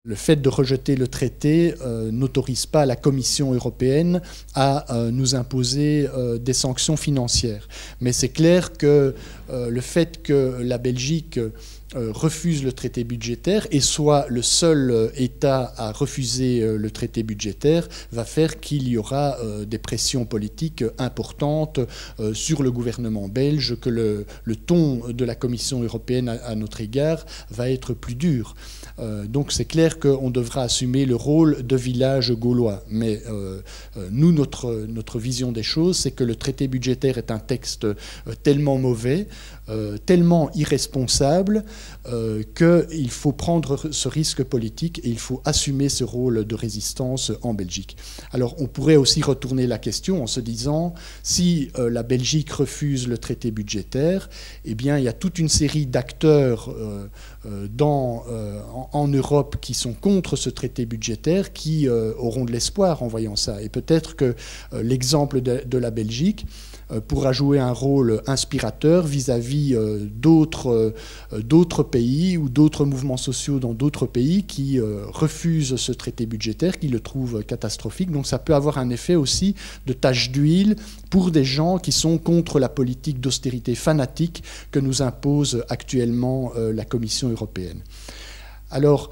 Le fait de rejeter le traité n'autorise pas la Commission européenne à nous imposer des sanctions financières. Mais c'est clair que le fait que la Belgique refuse le traité budgétaire et soit le seul État à refuser le traité budgétaire va faire qu'il y aura des pressions politiques importantes sur le gouvernement belge, que le ton de la Commission européenne à notre égard va être plus dur. Donc c'est clair qu'on devra assumer le rôle de village gaulois. Mais nous, notre vision des choses, c'est que le traité budgétaire est un texte tellement mauvais, tellement irresponsable, qu'il faut prendre ce risque politique et il faut assumer ce rôle de résistance en Belgique. Alors on pourrait aussi retourner la question en se disant, si la Belgique refuse le traité budgétaire, eh bien il y a toute une série d'acteurs en Europe qui sont contre ce traité budgétaire, qui auront de l'espoir en voyant ça. Et peut-être que l'exemple de la Belgique pourra jouer un rôle inspirateur vis-à-vis d'autres pays ou d'autres mouvements sociaux dans d'autres pays qui refusent ce traité budgétaire, qui le trouvent catastrophique. Donc ça peut avoir un effet aussi de tache d'huile pour des gens qui sont contre la politique d'austérité fanatique que nous impose actuellement la Commission européenne. Alors,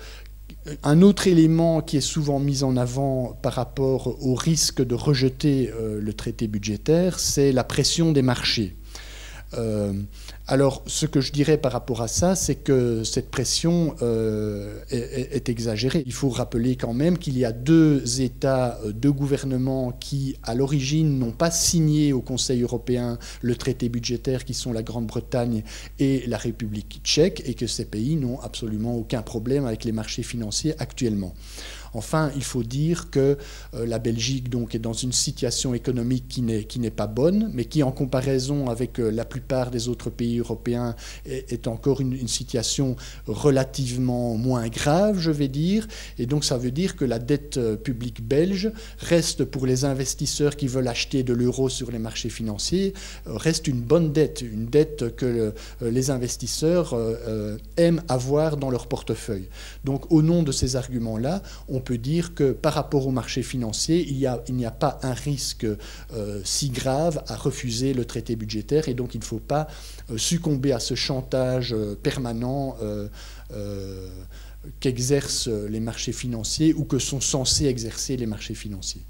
un autre élément qui est souvent mis en avant par rapport au risque de rejeter le traité budgétaire, c'est la pression des marchés. Alors, ce que je dirais par rapport à ça, c'est que cette pression est exagérée. Il faut rappeler quand même qu'il y a deux États, deux gouvernements qui, à l'origine, n'ont pas signé au Conseil européen le traité budgétaire, qui sont la Grande-Bretagne et la République tchèque, et que ces pays n'ont absolument aucun problème avec les marchés financiers actuellement. Enfin, il faut dire que la Belgique donc, est dans une situation économique qui n'est pas bonne, mais qui, en comparaison avec la plupart des autres pays européens, est encore une situation relativement moins grave, je vais dire. Et donc, ça veut dire que la dette publique belge reste, pour les investisseurs qui veulent acheter de l'euro sur les marchés financiers, reste une bonne dette, une dette que les investisseurs aiment avoir dans leur portefeuille. Donc, au nom de ces arguments-là, on peut dire que par rapport au marché financier, il n'y a pas un risque si grave à refuser le traité budgétaire, et donc il ne faut pas succomber à ce chantage permanent qu'exercent les marchés financiers ou que sont censés exercer les marchés financiers.